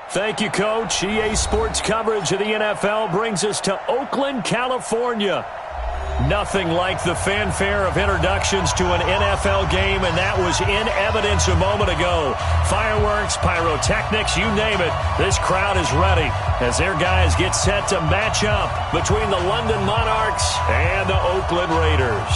Thank you, Coach. EA Sports coverage of the NFL brings us to Oakland, California. Nothing like the fanfare of introductions to an NFL game, and that was in evidence a moment ago. Fireworks, pyrotechnics, you name it. This crowd is ready as their guys get set to match up between the London Monarchs and the Oakland Raiders.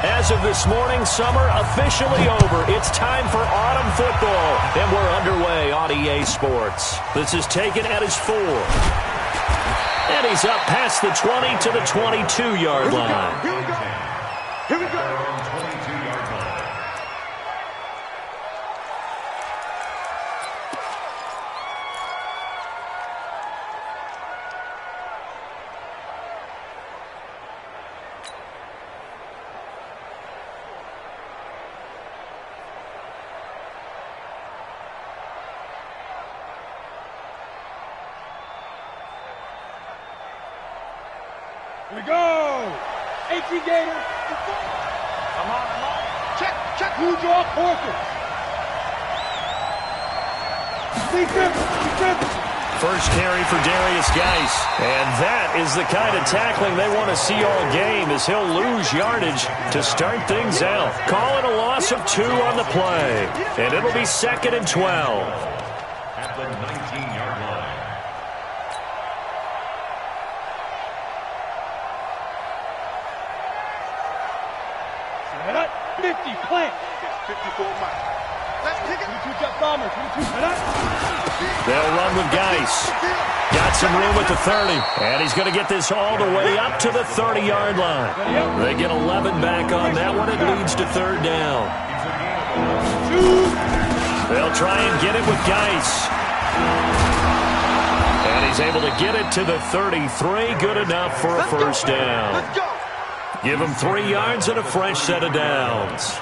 As of this morning, summer officially over. It's time for autumn football, and we're underway on EA Sports. This is taken at his 4. And he's up past the 20 to the 22-yard line. Here we go. Here we go. 22-yard line. Here we go! 18 Gator. Come on. Check. You draw Corker. First carry for Darius Geis. And that is the kind of tackling they want to see all game, as he'll lose yardage to start things out. Call it a loss of 2 on the play. And it'll be 2nd and 12. At the 19-yard line. 50, plant. 54 miles. Let's kick it. 22 jump bombers. 22. They'll run with Geis. Got some room at the 30. And he's going to get this all the way up to the 30-yard line. They get 11 back on that one. It leads to 3rd down. They'll try and get it with Geis. And he's able to get it to the 33. Good enough for a first down. Give him 3 yards and a fresh set of downs.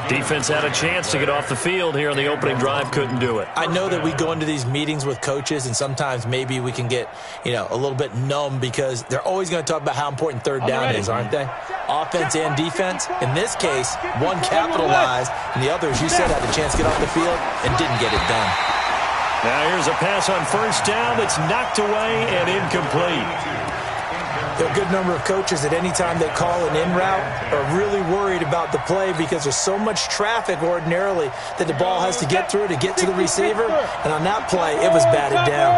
Defense had a chance to get off the field here on the opening drive, couldn't do it. I know that we go into these meetings with coaches, and sometimes maybe we can get, a little bit numb because they're always going to talk about how important 3rd down is, aren't they? Offense and defense. In this case, one capitalized, and the other, as you said, had a chance to get off the field and didn't get it done. Now here's a pass on first down that's knocked away and incomplete. There are a good number of coaches at any time they call an in route are really worried about the play because there's so much traffic ordinarily that the ball has to get through to get to the receiver. And on that play, it was batted down.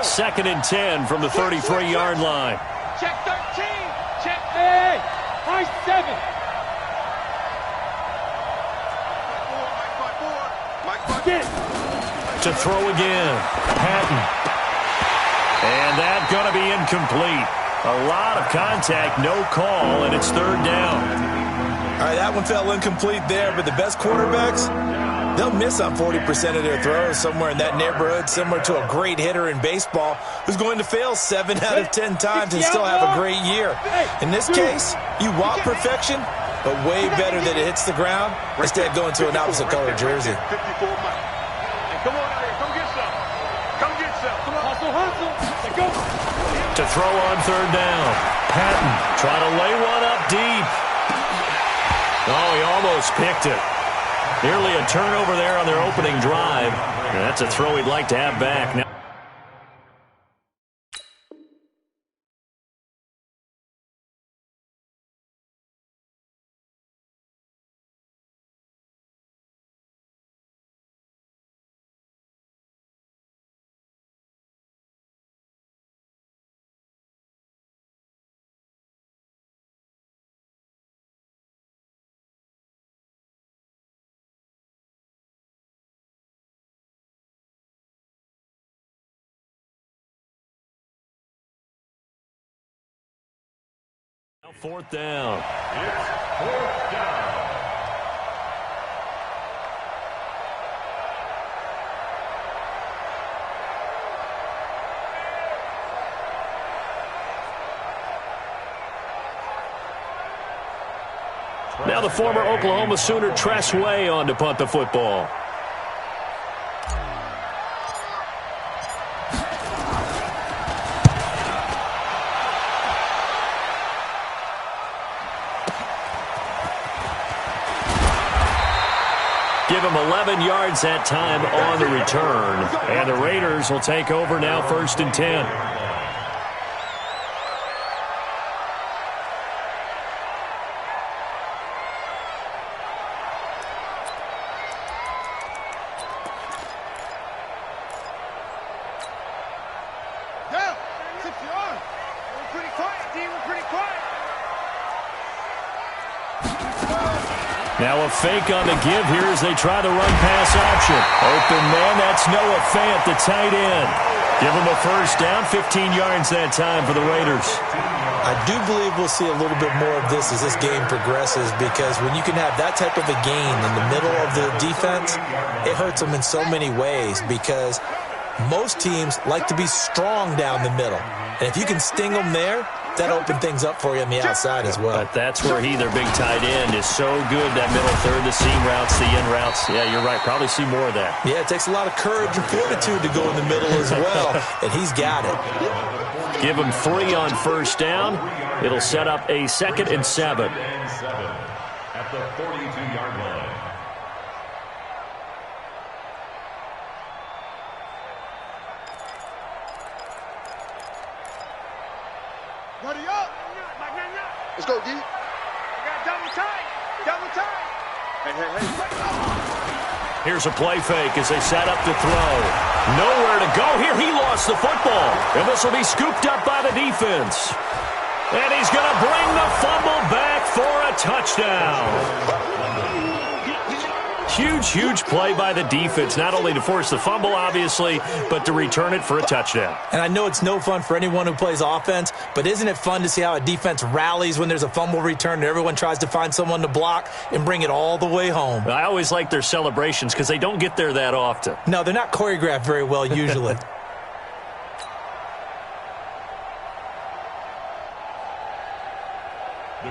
2nd and 10 from the 33-yard line. Check 13. Check A. High 7. To throw again. Patton. And that's going to be incomplete. A lot of contact, no call, and it's 3rd down. All right, that one fell incomplete there, but the best quarterbacks, they'll miss on 40% of their throws, somewhere in that neighborhood, similar to a great hitter in baseball who's going to fail 7 out of 10 times and still have a great year. In this case, you want perfection, but way better that it hits the ground instead of going to an opposite color jersey. 54 miles. Hey, come on out here. Come get some. Come get some. Come on. Hustle. Let's go. To throw on 3rd down. Patton trying to lay one up deep. Oh, he almost picked it. Nearly a turnover there on their opening drive. And that's a throw he'd like to have back. Now fourth down. It's 4th down. Now the former Oklahoma Sooner Tress Way on to punt the football. Give him 11 yards that time on the return. And the Raiders will take over now, 1st and 10. Now a fake on the give here as they try the run-pass option. Open man, that's Noah Fant, the tight end. Give him a 1st down, 15 yards that time for the Raiders. I do believe we'll see a little bit more of this as this game progresses, because when you can have that type of a gain in the middle of the defense, it hurts them in so many ways, because most teams like to be strong down the middle. And if you can sting them there, that opened things up for you on the outside as well. But that's where their big tight end, is so good, that middle third, the seam routes, the in routes. Yeah, you're right. Probably see more of that. Yeah, it takes a lot of courage and fortitude to go in the middle as well, and he's got it. Give him 3 on 1st down. It'll set up a 2nd and 7. At the 42-yard line. Let's go, D. I got double tight. Double tight. Hey. Here's a play fake as they set up to throw. Nowhere to go here. He lost the football. And this will be scooped up by the defense. And he's going to bring the fumble back for a touchdown. Huge play by the defense, not only to force the fumble, obviously, but to return it for a touchdown. And I know it's no fun for anyone who plays offense, but isn't it fun to see how a defense rallies when there's a fumble return and everyone tries to find someone to block and bring it all the way home? I always like their celebrations because they don't get there that often. No, they're not choreographed very well usually.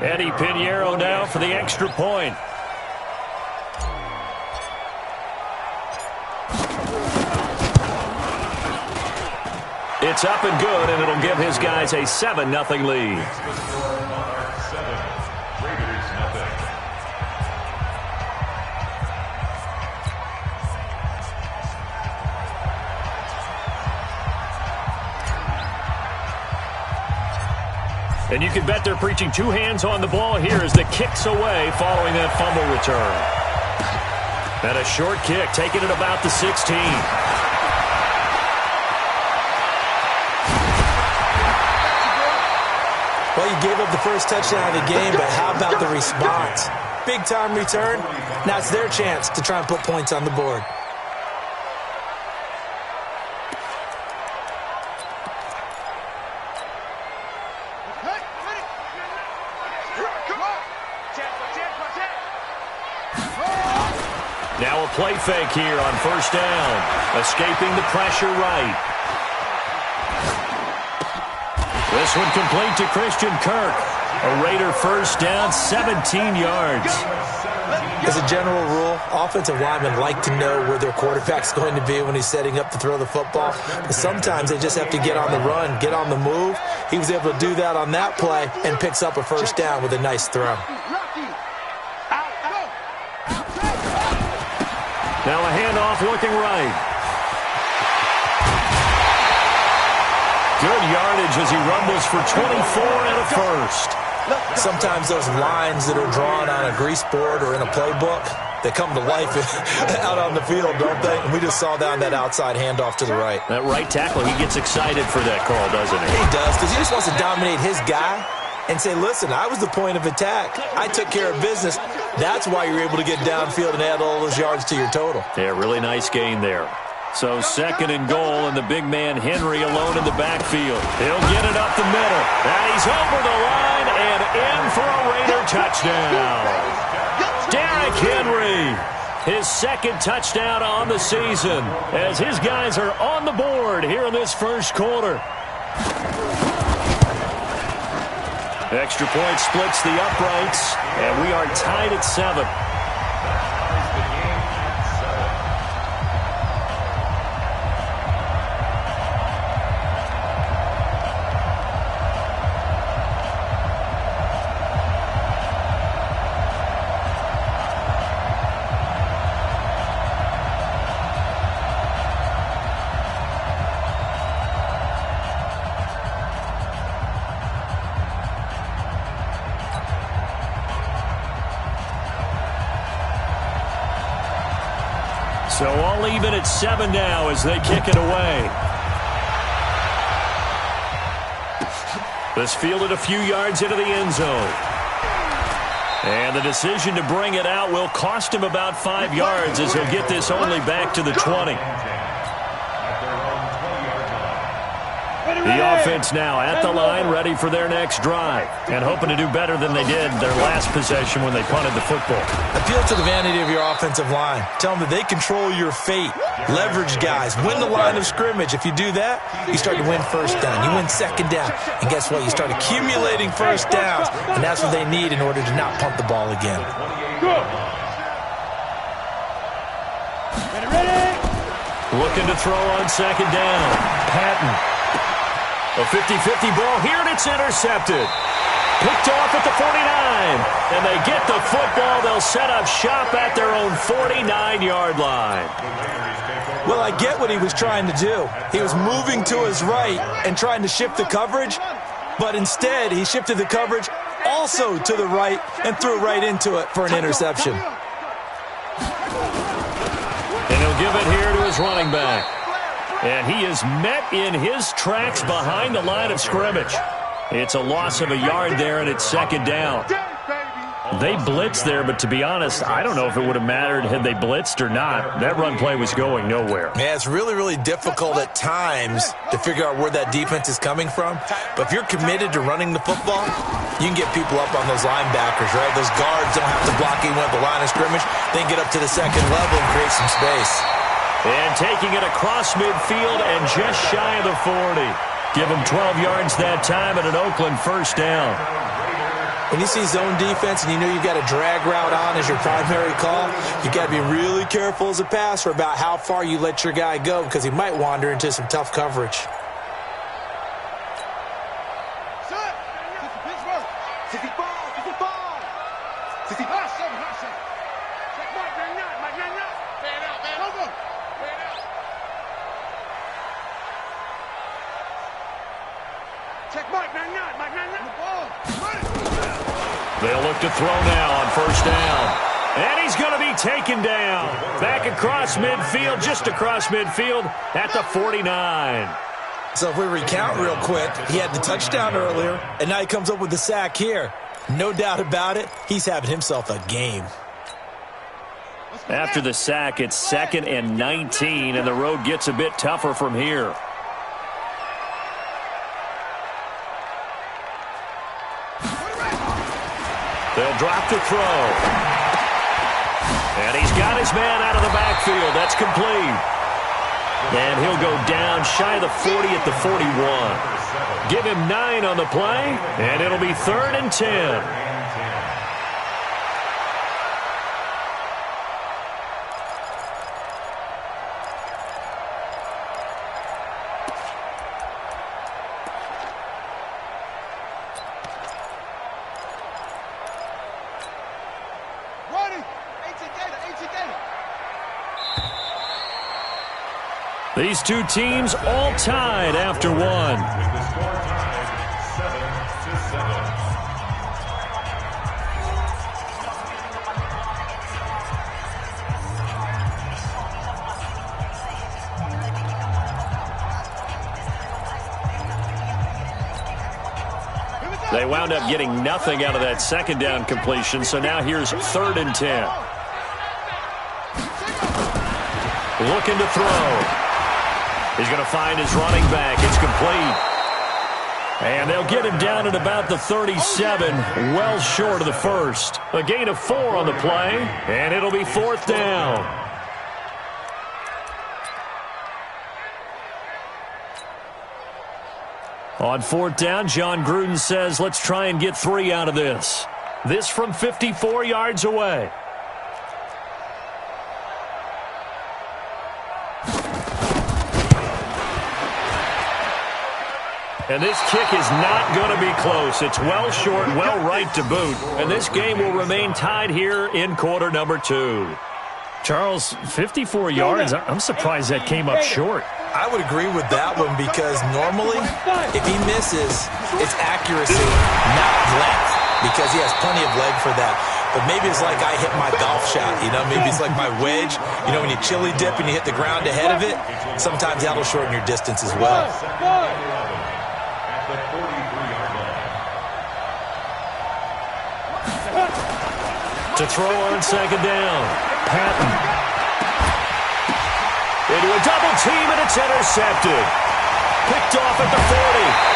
Eddie Pinheiro now for the extra point. It's up and good, and it'll give his guys a 7-0 lead. And you can bet they're preaching 2 hands on the ball here as the kick's away following that fumble return. And a short kick, taking it about the 16. Well, you gave up the first touchdown of the game, but how about the response? Big-time return. Now it's their chance to try and put points on the board. Now a play fake here on 1st down. Escaping the pressure right. This one complete to Christian Kirk. A Raider 1st down, 17 yards. As a general rule, offensive linemen like to know where their quarterback's going to be when he's setting up to throw the football. But sometimes they just have to get on the run, get on the move. He was able to do that on that play and picks up a 1st down with a nice throw. Now a handoff looking right. Good yardage as he rumbles for 24 and a 1st. Sometimes those lines that are drawn on a grease board or in a playbook, they come to life out on the field, don't they? And we just saw down that outside handoff to the right. That right tackle, he gets excited for that call, doesn't he? He does, because he just wants to dominate his guy and say, listen, I was the point of attack. I took care of business. That's why you're able to get downfield and add all those yards to your total. Yeah, really nice gain there. So 2nd and goal, and the big man Henry alone in the backfield. He'll get it up the middle. And he's over the line and in for a Raider touchdown. Derrick Henry, his 2nd touchdown on the season, as his guys are on the board here in this 1st quarter. Extra point splits the uprights, and we are tied at 7. So all even at 7 now as they kick it away. This fielded a few yards into the end zone. And the decision to bring it out will cost him about 5 yards as he'll get this only back to the 20. The offense now at the line, ready for their next drive, and hoping to do better than they did their last possession when they punted the football. Appeal to the vanity of your offensive line. Tell them that they control your fate. Leverage guys. Win the line of scrimmage. If you do that, you start to win first down. You win second down. And guess what? You start accumulating first downs, and that's what they need in order to not punt the ball again. Looking to throw on second down. Patton. A 50-50 ball here, and it's intercepted. Picked off at the 49. And they get the football. They'll set up shop at their own 49-yard line. Well, I get what he was trying to do. He was moving to his right and trying to shift the coverage, but instead he shifted the coverage also to the right and threw right into it for an interception. And he'll give it here to his running back. And he is met in his tracks behind the line of scrimmage. It's a loss of a yard there, and it's second down. They blitzed there, but to be honest, I don't know if it would have mattered had they blitzed or not. That run play was going nowhere. Yeah, it's really, really difficult at times to figure out where that defense is coming from. But if you're committed to running the football, you can get people up on those linebackers, right? Those guards don't have to block even at the line of scrimmage. They can get up to the second level and create some space. And taking it across midfield and just shy of the 40. Give him 12 yards that time and an Oakland first down. When you see zone defense and you know you've got a drag route on as your primary call, you've got to be really careful as a passer about how far you let your guy go because he might wander into some tough coverage. They'll look to throw now on first down. And he's going to be taken down. Back across midfield, just across midfield at the 49. So if we recount real quick, he had the touchdown earlier, and now he comes up with the sack here. No doubt about it, he's having himself a game. After the sack, it's 2nd and 19, and the road gets a bit tougher from here. They'll drop to throw. And he's got his man out of the backfield. That's complete. And he'll go down shy of the 40 at the 41. Give him 9 on the play, and it'll be 3rd and 10. These two teams all tied after one. They wound up getting nothing out of that second down completion, so now here's 3rd and 10. Looking to throw. He's going to find his running back. It's complete. And they'll get him down at about the 37, well short of the first. A gain of 4 on the play, and it'll be 4th down. On 4th down, John Gruden says, let's try and get 3 out of this. This from 54 yards away. And this kick is not going to be close. It's well short, well right to boot. And this game will remain tied here in quarter number 2. Charles, 54 yards. I'm surprised that came up short. I would agree with that one because normally, if he misses, it's accuracy, not length, because he has plenty of leg for that. but maybe it's like I hit my golf shot, you know? Maybe it's like my wedge. You know, when you chili dip and you hit the ground ahead of it, sometimes that'll shorten your distance as well. To throw on second down, Patton. Into a double team, and it's intercepted. Picked off at the 40.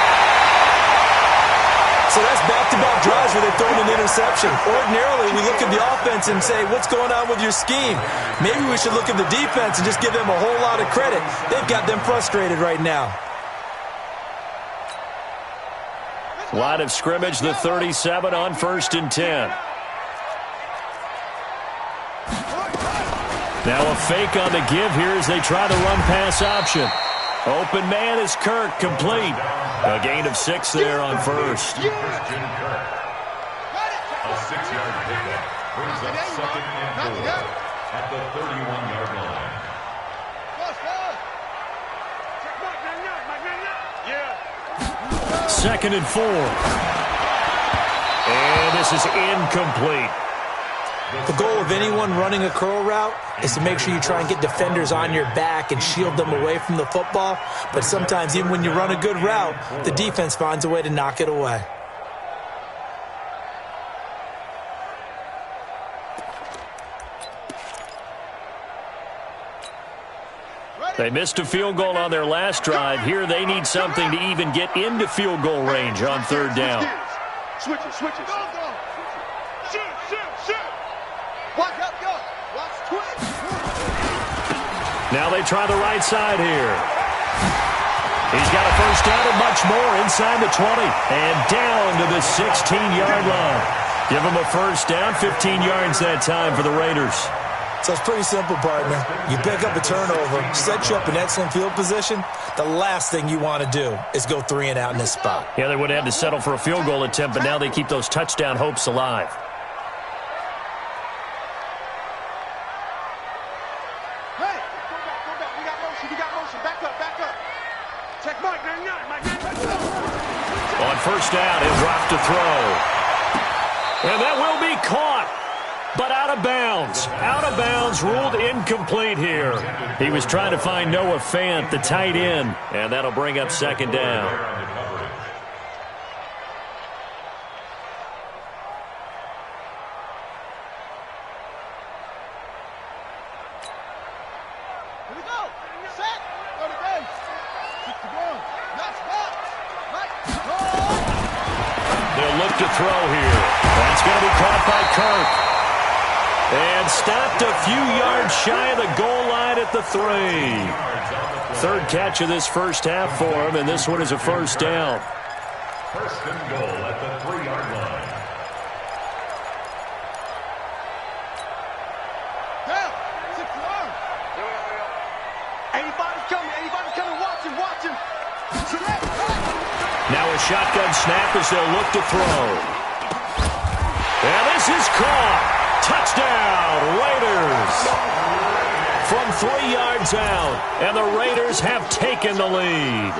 So that's back-to-back drives where they've thrown an interception. Ordinarily, we look at the offense and say, what's going on with your scheme? Maybe we should look at the defense and just give them a whole lot of credit. They've got them frustrated right now. Line of scrimmage, the 37 on 1st and 10. Now a fake on the give here as they try to run pass option. Open man is Kirk, complete. A gain of 6 there on 1st. A 6-yard pickup brings up 2nd and 4 at the 31-yard line. Yeah. 2nd and 4. And this is incomplete. The goal of anyone running a curl route is to make sure you try and get defenders on your back and shield them away from the football. But sometimes, even when you run a good route, the defense finds a way to knock it away. They missed a field goal on their last drive. Here they need something to even get into field goal range on 3rd down. Switch it. Shoot. Watch out, go. Watch twitch. Now they try the right side here. He's got a first down and much more inside the 20. And down to the 16-yard line. Give him a first down, 15 yards that time for the Raiders. So it's pretty simple, partner. You pick up a turnover, set you up in excellent field position. The last thing you want to do is go 3 and out in this spot. Yeah, they would have had to settle for a field goal attempt, but now they keep those touchdown hopes alive. Hey, go back. We got motion. Back up. Check Mike, 99. On first down, he'll drop to throw. And that will be caught. But out of bounds. Out of bounds, ruled incomplete here. He was trying to find Noah Fant, the tight end, and that'll bring up 2nd down. Here we go. Set. Go to base. 61. That's box. They'll look to throw here. That's going to be caught by Kirk. And stopped a few yards shy of the goal line at the 3. 3rd catch of this first half for him, and this one is a first down. 1st and goal at the 3-yard line. Down. 61. 85's coming. Watch him. Now a shotgun snap as they'll look to throw. And this is caught. Touchdown, Raiders! From 3 yards out, and the Raiders have taken the lead.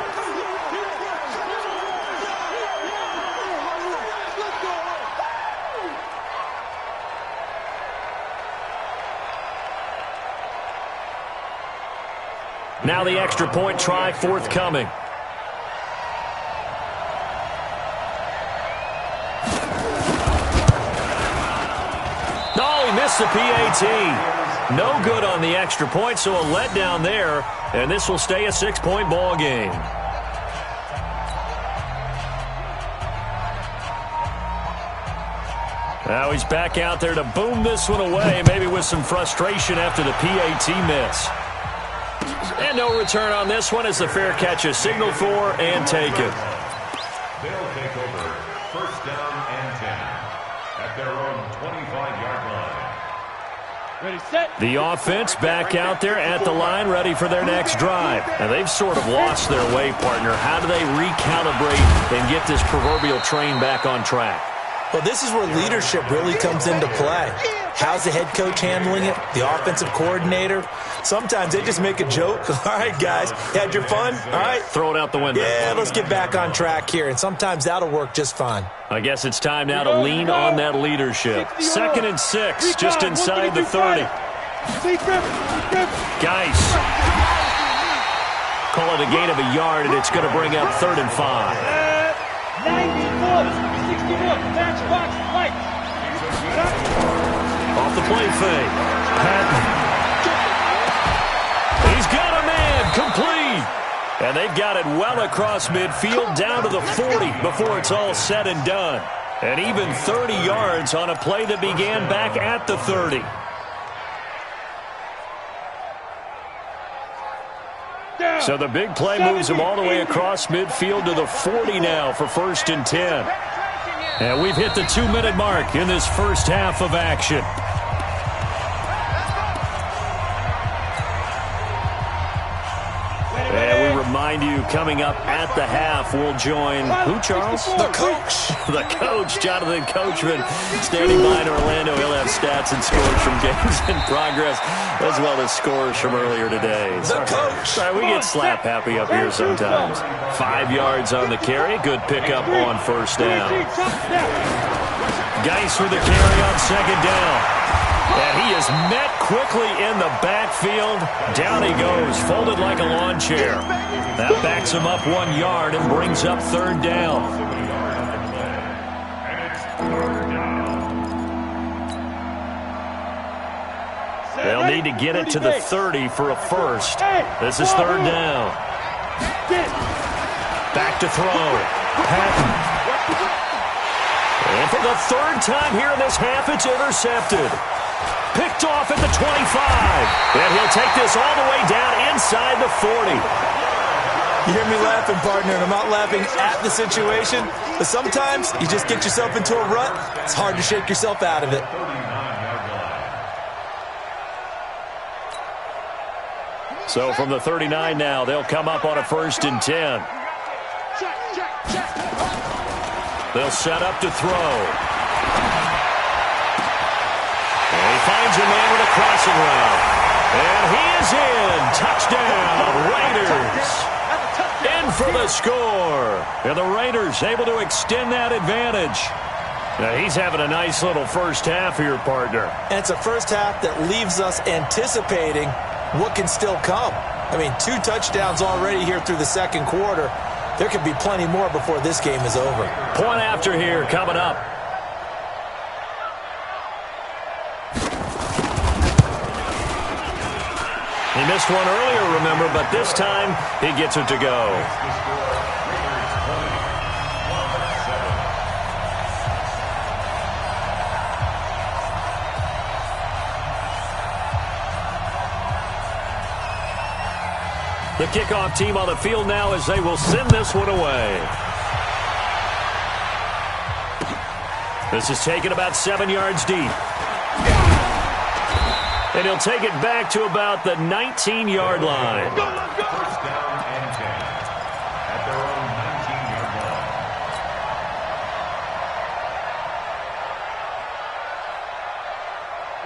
Now the extra point try forthcoming. Missed the PAT. No good on the extra point, so a letdown there, and this will stay a 6-point ball game. Now he's back out there to boom this one away, maybe with some frustration after the PAT miss. And no return on this one as the fair catch is signaled for and taken. They'll take over 1st down and 10 at their own 25-yard line. Ready, set. The offense back out there at the line, ready for their next drive. Now, they've sort of lost their way, partner. How do they recalibrate and get this proverbial train back on track? Well, this is where leadership really comes into play. How's the head coach handling it? The offensive coordinator? Sometimes they just make a joke. All right, guys, you had your fun? All right. Throw it out the window. Yeah, let's get back on track here, and sometimes that'll work just fine. I guess it's time now to lean on that leadership. 2nd and 6, just inside the 30. Geis. Call it a gain of a yard, and it's going to bring up 3rd and 5. 94, 61, matchbox, Mike. Off the play fake. Patton. He's got a man complete. And they've got it well across midfield down to the 40 before it's all said and done. And even 30 yards on a play that began back at the 30. So the big play moves them all the way across midfield to the 40 now for 1st and 10. And we've hit the 2-minute mark in this first half of action. And we remind you, coming up at the half, we'll join who, Charles? The coach. The coach, Jonathan Coachman, standing by in Orlando. He'll have stats and scores from games in progress, as well as scores from earlier today. The coach. Sorry, we get slap happy up here sometimes. 5 yards on the carry. Good pickup on 1st down. Geis with the carry on 2nd down. And he is met quickly in the backfield. Down he goes, folded like a lawn chair. That backs him up 1 yard and brings up 3rd down. They'll need to get it to the 30 for a first. This is 3rd down. Back to throw. Patton. And for the 3rd time here in this half, it's intercepted. Picked off at the 25. And he'll take this all the way down inside the 40. You hear me laughing, partner, and I'm not laughing at the situation, but sometimes you just get yourself into a rut. It's hard to shake yourself out of it. So from the 39 now, they'll come up on a 1st and 10. They'll set up to throw. And he finds a man with a crossing route. And he is in. Touchdown, Raiders. In for the score. And the Raiders able to extend that advantage. Now he's having a nice little first half here, partner. And it's a first half that leaves us anticipating what can still come. I mean, 2 touchdowns already here through the 2nd quarter. There could be plenty more before this game is over. Point after here coming up. He missed one earlier, remember, but this time he gets it to go. The kickoff team on the field now as they will send this one away. This is taken about 7 yards deep. And he'll take it back to about the 19-yard line. First down and 10 at their own 19-yard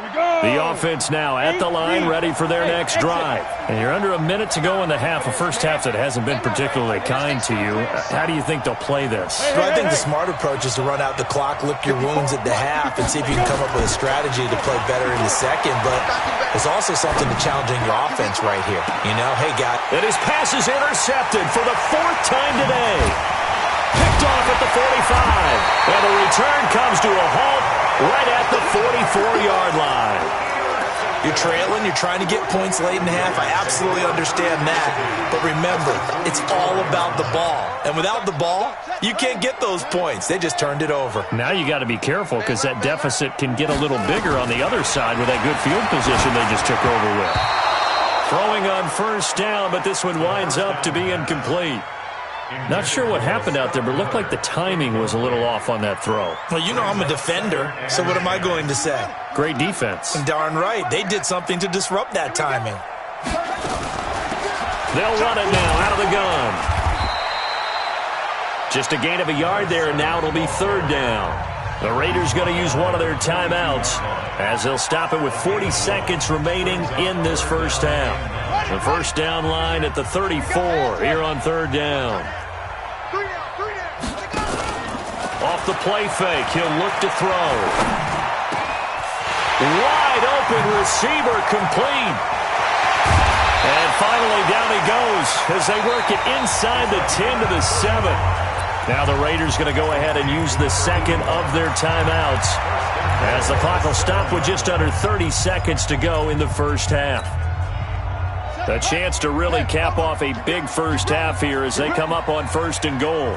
line. The offense now at the line, ready for their next drive. And you're under a minute to go in the half, a first half that hasn't been particularly kind to you. How do you think they'll play this? Well, I think the smart approach is to run out the clock, lick your wounds at the half, and see if you can come up with a strategy to play better in the 2nd. But there's also something to challenging your offense right here. You know, hey, guy. And his pass is intercepted for the 4th time today. Picked off at the 45. And the return comes to a halt right at the 44-yard line. You're trailing, you're trying to get points late in the half. I absolutely understand that. But remember, it's all about the ball. And without the ball, you can't get those points. They just turned it over. Now you got to be careful because that deficit can get a little bigger on the other side with that good field position they just took over with. Throwing on 1st down, but this one winds up to be incomplete. Not sure what happened out there, but it looked like the timing was a little off on that throw. Well, you know I'm a defender, so what am I going to say? Great defense. And darn right, they did something to disrupt that timing. They'll run it now out of the gun. Just a gain of a yard there, and now it'll be 3rd down. The Raiders going to use one of their timeouts as they'll stop it with 40 seconds remaining in this first half. The first down line at the 34 here on third down. Off the play fake, he'll look to throw. Wide open receiver complete. And finally down he goes as they work it inside the 10 to the 7. Now the Raiders going to go ahead and use the second of their timeouts as the clock will stop with just under 30 seconds to go in the first half. A chance to really cap off a big first half here as they come up on first and goal.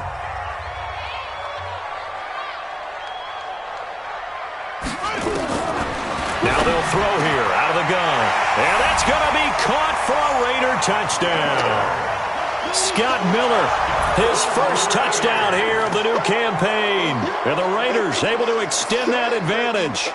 Now they'll throw here out of the gun. And that's going to be caught for a Raider touchdown. Scott Miller, his first touchdown here of the new campaign. And the Raiders able to extend that advantage.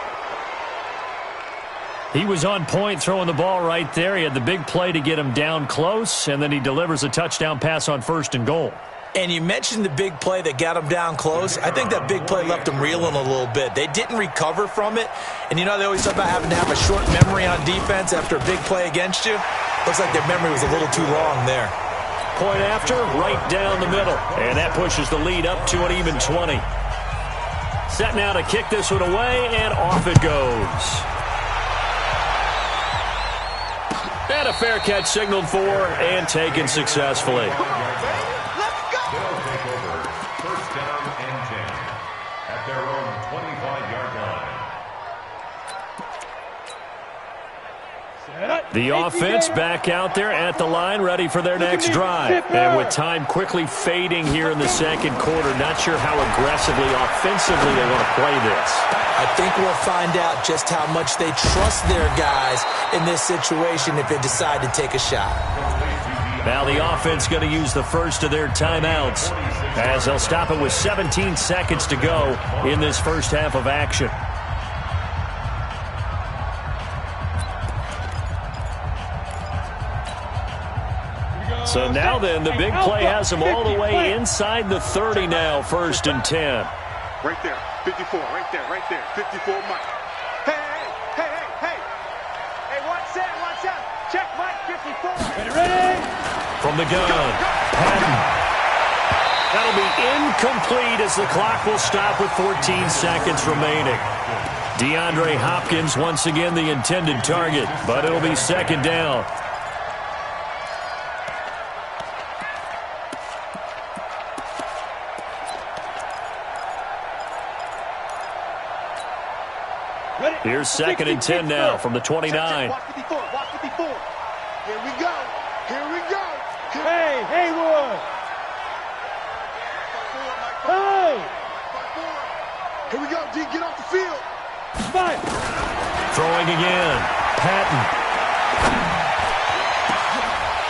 He was on point throwing the ball right there. He had the big play to get him down close, and then he delivers a touchdown pass on first and goal. And you mentioned the big play that got him down close. I think that big play left him reeling a little bit. They didn't recover from it. And, you know, they always talk about having to have a short memory on defense after a big play against you. Looks like their memory was a little too long there. Point after, right down the middle. And that pushes the lead up to an even 20. Set now to kick this one away, and off it goes. And a fair catch signaled for and taken successfully. They'll take over first down and 10 at their own 25-yard line. The offense back out there at the line, ready for their next drive. And with time quickly fading here in the second quarter, not sure how aggressively, offensively they want to play this. I think we'll find out just how much they trust their guys in this situation if they decide to take a shot. Now the offense going to use the first of their timeouts as they'll stop it with 17 seconds to go in this first half of action. So now then, the big play has them all the way inside the 30 now, first and 10. Right there, 54, right there, 54, Mike. Hey, watch out. Check Mike, 54. Ready? From the gun, Patton. That'll be incomplete as the clock will stop with 14 seconds remaining. DeAndre Hopkins once again the intended target, but it'll be second down. Here's second and 10 now from the 29. Watch 54. Here we go. Hey, Haywood. Hey. Here we go, D. Get off the field. Fight. Throwing again. Patton.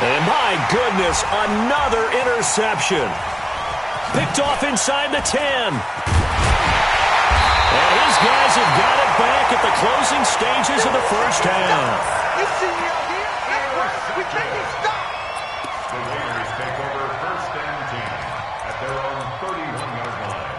And my goodness, another interception. Picked off inside the 10. And these guys have got it back at the closing stages of the first half. We see you out here. We can't be stopped. The Raiders take over first and 10 at their own 31-yard line.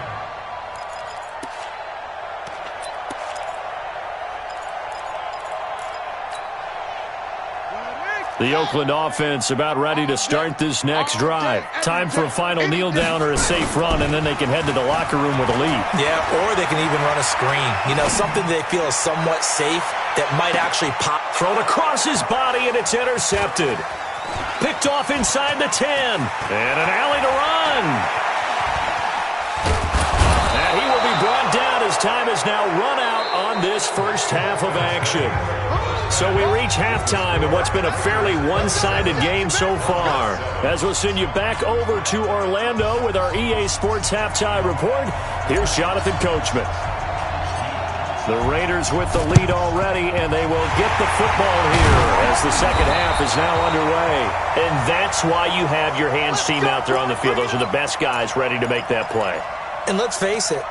The Oakland offense about ready to start this next drive. Time for a final kneel down or a safe run, and then they can head to the locker room with a lead. Yeah, or they can even run a screen. You know, something they feel is somewhat safe that might actually pop. Thrown across his body, and it's intercepted. Picked off inside the 10. And an alley to run. And he will be brought down as time is now run out on this first half of action. So we reach halftime in what's been a fairly one-sided game so far. As we'll send you back over to Orlando with our EA Sports Halftime Report, here's Jonathan Coachman. The Raiders with the lead already, and they will get the football here as the second half is now underway. And that's why you have your hands team out there on the field. Those are the best guys ready to make that play. And let's face it,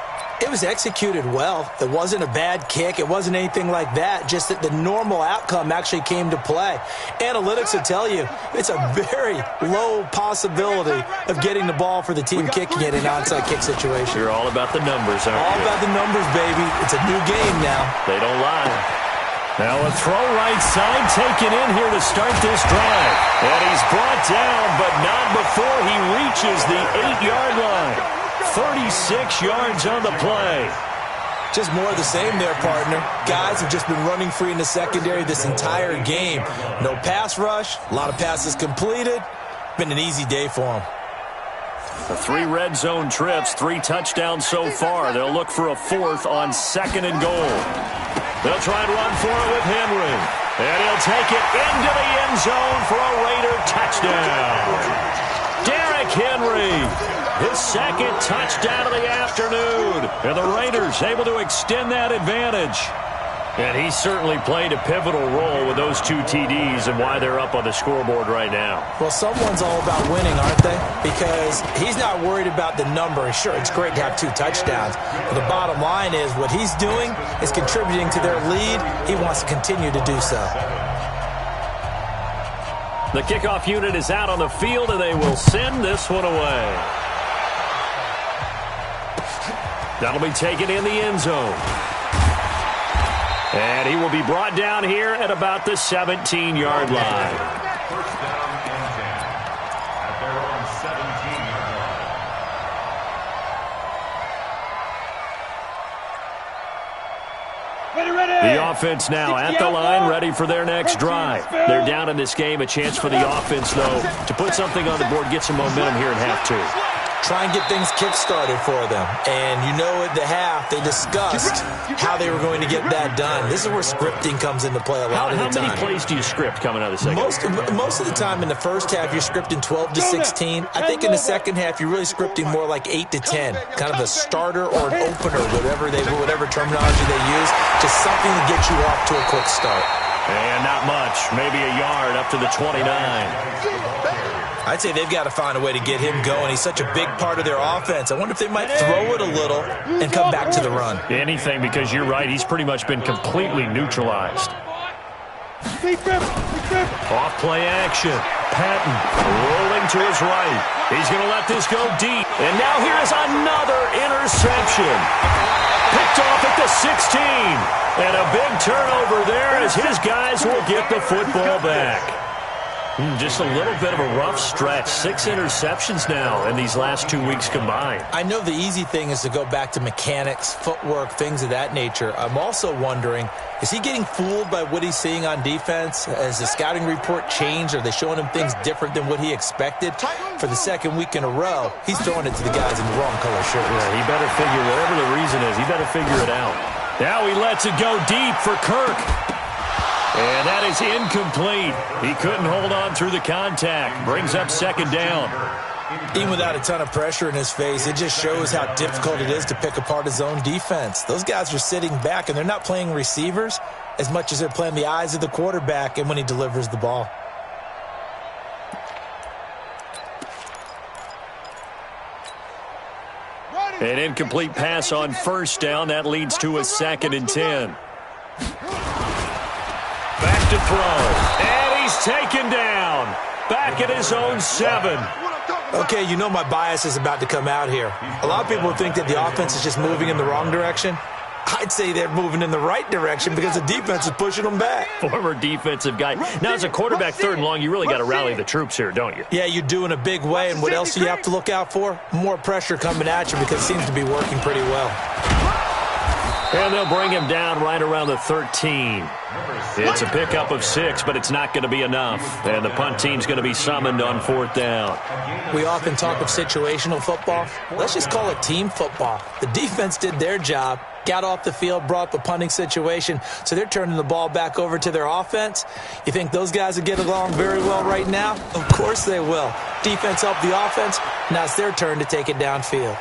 It was executed well. It wasn't a bad kick. It wasn't anything like that. Just that the normal outcome actually came to play. Analytics will tell you it's a very low possibility of getting the ball for the team kicking it in an onside kick situation. You're all about the numbers, aren't you? All about the numbers, baby. It's a new game now. They don't lie. Now a throw right side taken in here to start this drive. And he's brought down, but not before he reaches the 8-yard line. 36 yards on the play. Just more of the same there, partner. Guys have just been running free in the secondary this entire game. No pass rush, a lot of passes completed. Been an easy day for them. The 3 red zone trips, 3 touchdowns so far. They'll look for a 4th on 2nd and goal. They'll try and run for it with Henry. And he'll take it into the end zone for a Raider touchdown. Derrick Henry. His 2nd touchdown of the afternoon. And the Raiders able to extend that advantage. And he certainly played a pivotal role with those 2 TDs and why they're up on the scoreboard right now. Well, someone's all about winning, aren't they? Because he's not worried about the number. Sure, it's great to have 2 touchdowns. But the bottom line is what he's doing is contributing to their lead. He wants to continue to do so. The kickoff unit is out on the field, and they will send this one away. That'll be taken in the end zone. And he will be brought down here at about the 17-yard line. First down and 10 at their own 17-yard line. Ready. The offense now at the line, ready for their next drive. They're down in this game. A chance for the offense, though, to put something on the board, get some momentum here in half 2. Try and get things kick-started for them. And you know at the half, they discussed how they were going to get that done. This is where scripting comes into play a lot of the time. How many plays do you script coming out of the second? Most of the time in the first half, you're scripting 12 to 16. I think in the second half, you're really scripting more like 8 to 10. Kind of a starter or an opener, whatever terminology they use. Just something to get you off to a quick start. And not much. Maybe a yard up to the 29. I'd say they've got to find a way to get him going. He's such a big part of their offense. I wonder if they might throw it a little and come back to the run. Anything, because you're right. He's pretty much been completely neutralized. Off play action. Patton rolling to his right. He's going to let this go deep. And now here is another interception. Picked off at the 16. And a big turnover there as his guys will get the football back. Just a little bit of a rough stretch. 6 interceptions now in these last 2 weeks combined. I know the easy thing is to go back to mechanics, footwork, things of that nature. I'm also wondering, is he getting fooled by what he's seeing on defense? Has the scouting report changed? Are they showing him things different than what he expected? For the 2nd week in a row, he's throwing it to the guys in the wrong color shirts. Yeah, he better figure, whatever the reason is, he better figure it out. Now he lets it go deep for Kirk. And that is incomplete. He couldn't hold on through the contact. Brings up 2nd down. Even without a ton of pressure in his face, it just shows how difficult it is to pick apart his own defense. Those guys are sitting back, and they're not playing receivers as much as they're playing the eyes of the quarterback and when he delivers the ball. An incomplete pass on 1st down. That leads to a 2nd and 10. Back to throw. And he's taken down. Back at his own 7. Okay, you know my bias is about to come out here. A lot of people think that the offense is just moving in the wrong direction. I'd say they're moving in the right direction because the defense is pushing them back. Former defensive guy. Now, as a quarterback 3rd and long, you really got to rally the troops here, don't you? Yeah, you do in a big way. And what else do you have to look out for? More pressure coming at you because it seems to be working pretty well. And they'll bring him down right around the 13. It's a pickup of 6, but it's not going to be enough. And the punt team's going to be summoned on 4th down. We often talk of situational football. Let's just call it team football. The defense did their job, got off the field, brought up a punting situation, so they're turning the ball back over to their offense. You think those guys will get along very well right now? Of course they will. Defense helped the offense. Now it's their turn to take it downfield.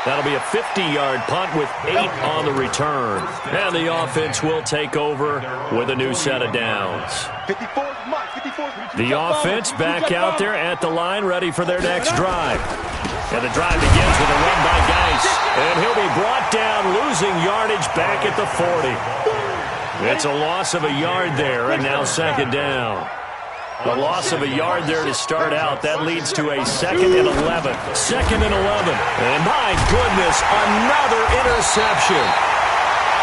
That'll be a 50-yard punt with 8 on the return. And the offense will take over with a new set of downs. 54 is Mike. 54 The offense back out there at the line, ready for their next drive. And the drive begins with a run by Geis. And he'll be brought down, losing yardage back at the 40. It's a loss of a yard there, and now second down. A loss of a yard there to start out. That leads to a 2nd and 11. 2nd and 11. And my goodness, another interception.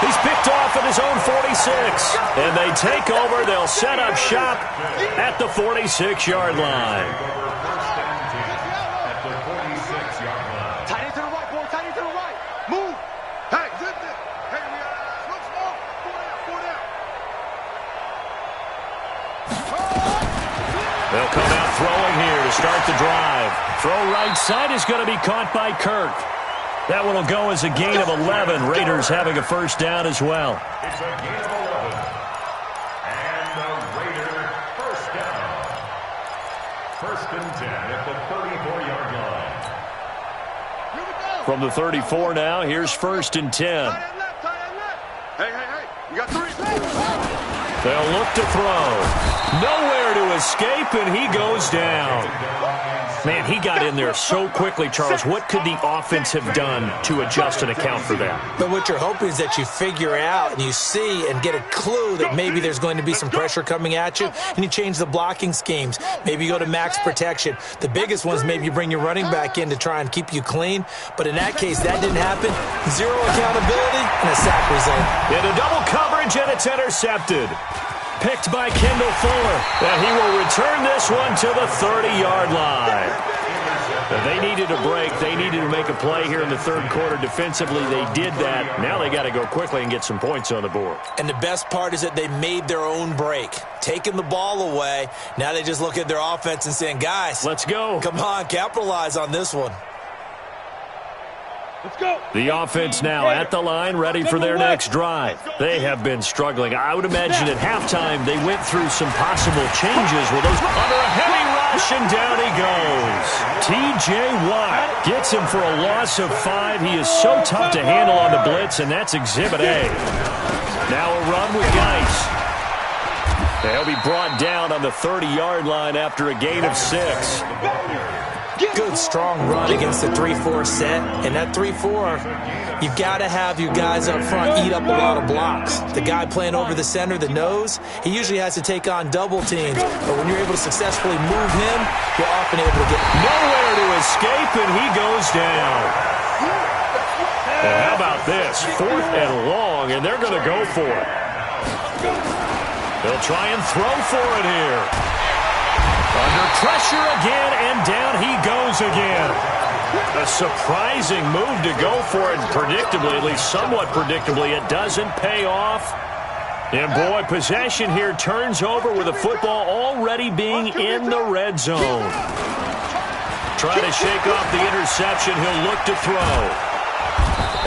He's picked off at his own 46. And they take over. They'll set up shop at the 46-yard line. At the 46-yard line. Tight end to the right, boy. Tight end to the right. Move. Hey, zip it. Hey, we got switch ball. 4 down. They'll come out throwing here to start the drive. Throw right side is going to be caught by Kirk. That one will go as a gain of 11. Raiders having a first down as well. It's a gain of 11. And the Raider first down. 1st and 10 at the 34-yard line. From the 34 now, here's 1st and 10. Tight end left. Hey. You got 3. They'll look to throw. Nowhere to escape, and he goes down. Man, he got in there so quickly, Charles. What could the offense have done to adjust and account for that? But what you're hoping is that you figure out and you see and get a clue that maybe there's going to be some pressure coming at you, and you change the blocking schemes. Maybe you go to max protection. The biggest one is maybe you bring your running back in to try and keep you clean. But in that case, that didn't happen. 0 accountability and a sack result. Into double coverage, and it's intercepted. Picked by Kendall Fuller. And he will return this one to the 30-yard line. They needed a break. They needed to make a play here in the 3rd quarter. Defensively, they did that. Now they got to go quickly and get some points on the board. And the best part is that they made their own break. Taking the ball away. Now they just look at their offense and saying, guys, let's go. Come on, capitalize on this one. Let's go. The offense now at the line, ready for their next drive. They have been struggling. I would imagine at halftime they went through some possible changes with those under a heavy rush, and down he goes. T.J. Watt gets him for a loss of 5. He is so tough to handle on the blitz, and that's Exhibit A. Now a run with Geis. They'll be brought down on the 30-yard line after a gain of 6. Good, strong run against the 3-4 set. And that 3-4, you've got to have your guys up front eat up a lot of blocks. The guy playing over the center, the nose, he usually has to take on double teams. But when you're able to successfully move him, you're often able to get nowhere to escape, and he goes down. And how about this? 4th and long, and they're going to go for it. They'll try and throw for it here. Under pressure again, and down he goes again. A surprising move to go for it, predictably, at least somewhat predictably. It doesn't pay off. And boy, possession here turns over with the football already being in the red zone. Try to shake off the interception. He'll look to throw.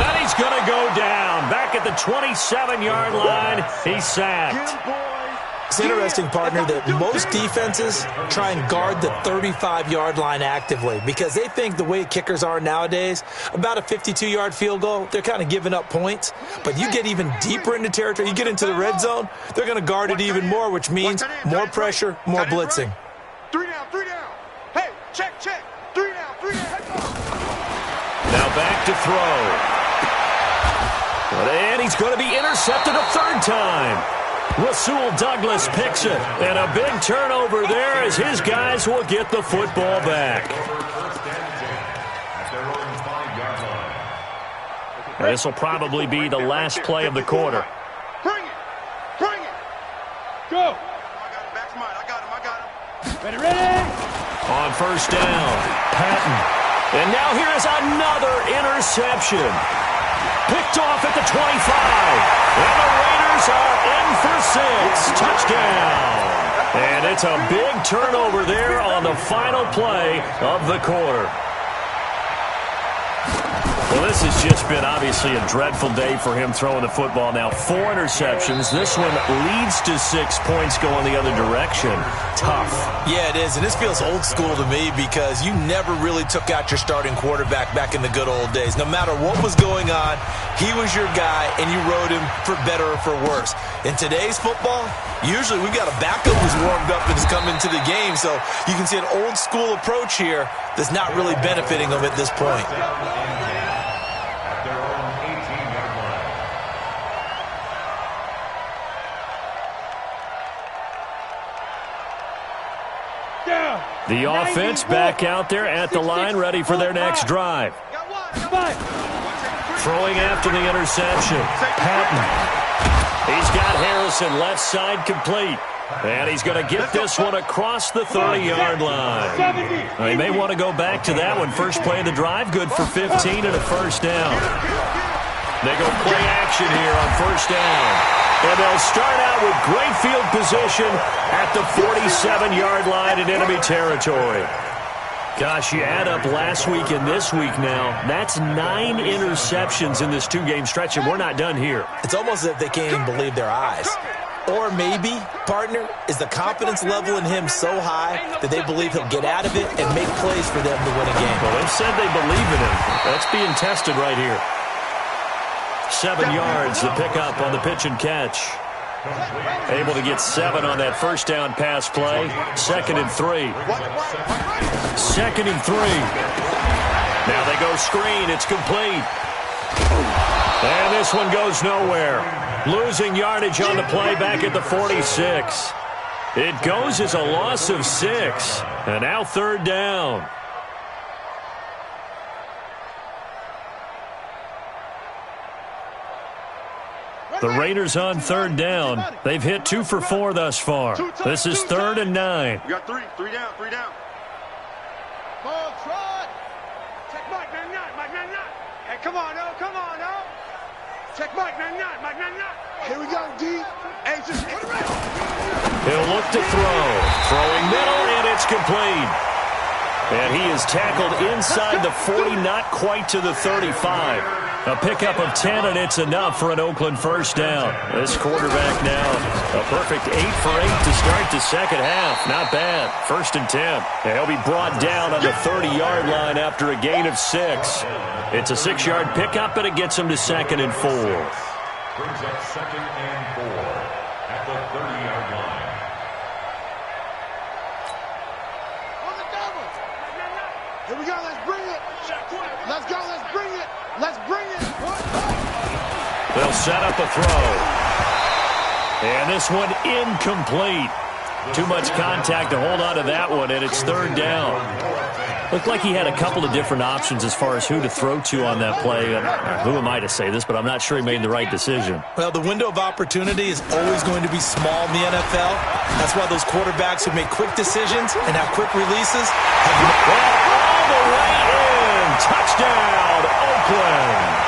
And he's going to go down. Back at the 27-yard line, he's sacked. It's interesting, partner, that most defenses try and guard the 35-yard line actively because they think the way kickers are nowadays, about a 52-yard field goal, they're kind of giving up points. But you get even deeper into territory, you get into the red zone, they're going to guard it even more, which means more pressure, more blitzing. 3 down. Hey, check. 3 down. Now back to throw. And he's going to be intercepted a 3rd time. Rasul Douglas picks it, and a big turnover there as his guys will get the football back. This will probably be the last play of the quarter. Bring it. Go. I got him. Ready. On 1st down, Patton. And now here is another interception. Picked off at the 25. And the Raiders are in for 6. Touchdown. And it's a big turnover there on the final play of the quarter. Well, this has just been obviously a dreadful day for him throwing the football. Now 4 interceptions. This one leads to 6 points going the other direction. Tough. Yeah, it is, and this feels old school to me because you never really took out your starting quarterback back in the good old days. No matter what was going on, he was your guy, and you rode him for better or for worse. In today's football, usually we've got a backup who's warmed up and has come into the game, so you can see an old school approach here that's not really benefiting them at this point. The offense back out there at the line, ready for their next drive. Throwing after the interception. Patton. He's got Harrison left side complete. And he's going to get this one across the 30-yard line. Now, he may want to go back to that one. First play of the drive, good for 15 and a first down. They go play action here on first down. And they'll start out with great field position at the 47-yard line in enemy territory. Gosh, you add up last week and this week now, that's 9 interceptions in this 2-game stretch, and we're not done here. It's almost as if they can't even believe their eyes. Or maybe, partner, is the confidence level in him so high that they believe he'll get out of it and make plays for them to win a game. Well, they've said they believe in him. That's being tested right here. 7 yards, the pickup on the pitch and catch. Able to get 7 on that first down pass play. 2nd and 3. 2nd and 3. Now they go screen. It's complete. And this one goes nowhere. Losing yardage on the play back at the 46. It goes as a loss of 6. And now 3rd down. The Raiders on 3rd down. They've hit 2 for 4 thus far. This is 3rd and 9. We got 3 down. Ball trot. Check Mike 99. Hey, come on, no. Check Mike 99. Here we go, D. Hey, just hit it right. He'll look to throw. Throwing middle, and it's complete. And he is tackled inside the 40, not quite to the 35. A pickup of 10, and it's enough for an Oakland first down. This quarterback now, a perfect 8 for 8 to start the second half. Not bad. 1st and 10. And he'll be brought down on the 30-yard line after a gain of 6. It's a 6-yard pickup, and it gets him to 2nd and 4. Brings up 2nd and 4 at the 30-yard line. On the double. Here we go, let's bring it. Let's go, let's bring it. Let's bring it. They'll set up a throw. And this one incomplete. Too much contact to hold on to that one, and it's 3rd down. Looked like he had a couple of different options as far as who to throw to on that play. Who am I to say this, but I'm not sure he made the right decision. Well, the window of opportunity is always going to be small in the NFL. That's why those quarterbacks who make quick decisions and have quick releases all the way in. Touchdown, Oakland.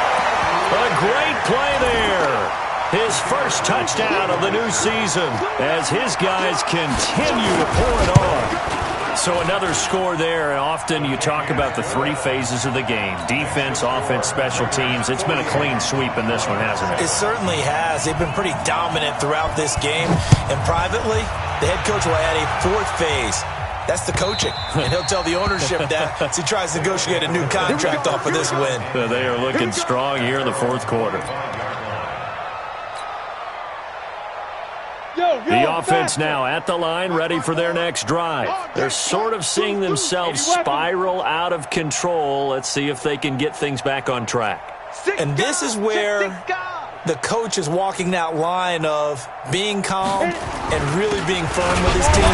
A great play there. His first touchdown of the new season as his guys continue to pour it on. So another score there, and often you talk about the 3 phases of the game. Defense, offense, special teams. It's been a clean sweep in this one, hasn't it? It certainly has. They've been pretty dominant throughout this game. And privately, the head coach will add a 4th phase. That's the coaching. And he'll tell the ownership that as he tries to negotiate a new contract off of this win. They are looking strong here in the 4th quarter. The offense now at the line, ready for their next drive. They're sort of seeing themselves spiral out of control. Let's see if they can get things back on track. And this is where the coach is walking that line of being calm and really being firm with his team.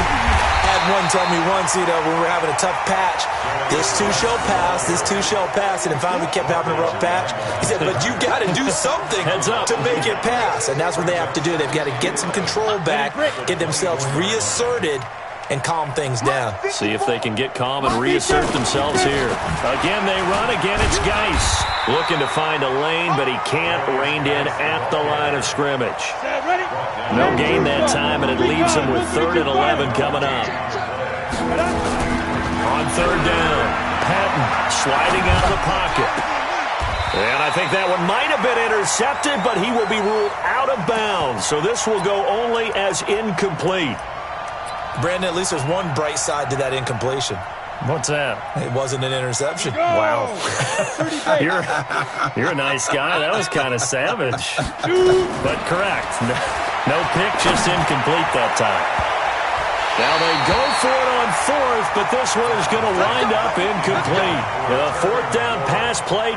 I had one tell me once, when we were having a tough patch, this too shall pass, and then finally we kept having a rough patch. He said, but you got to do something to make it pass, and that's what they have to do. They've got to get some control back, get themselves reasserted, and calm things down. See if they can get calm and reassert themselves here. Again, they run. Again, it's Geis. Looking to find a lane, but he can't. Reined in at the line of scrimmage. No gain that time, and it leaves him with 3rd and 11 coming up. On 3rd down, Patton sliding out of the pocket. And I think that one might have been intercepted, but he will be ruled out of bounds. So this will go only as incomplete. Brandon, at least there's one bright side to that incompletion. What's that? It wasn't an interception. Wow. You're a nice guy. That was kind of savage. But correct. No pick, just incomplete that time. Now they go for it on fourth, but this one is going to wind up incomplete. The fourth down pass play.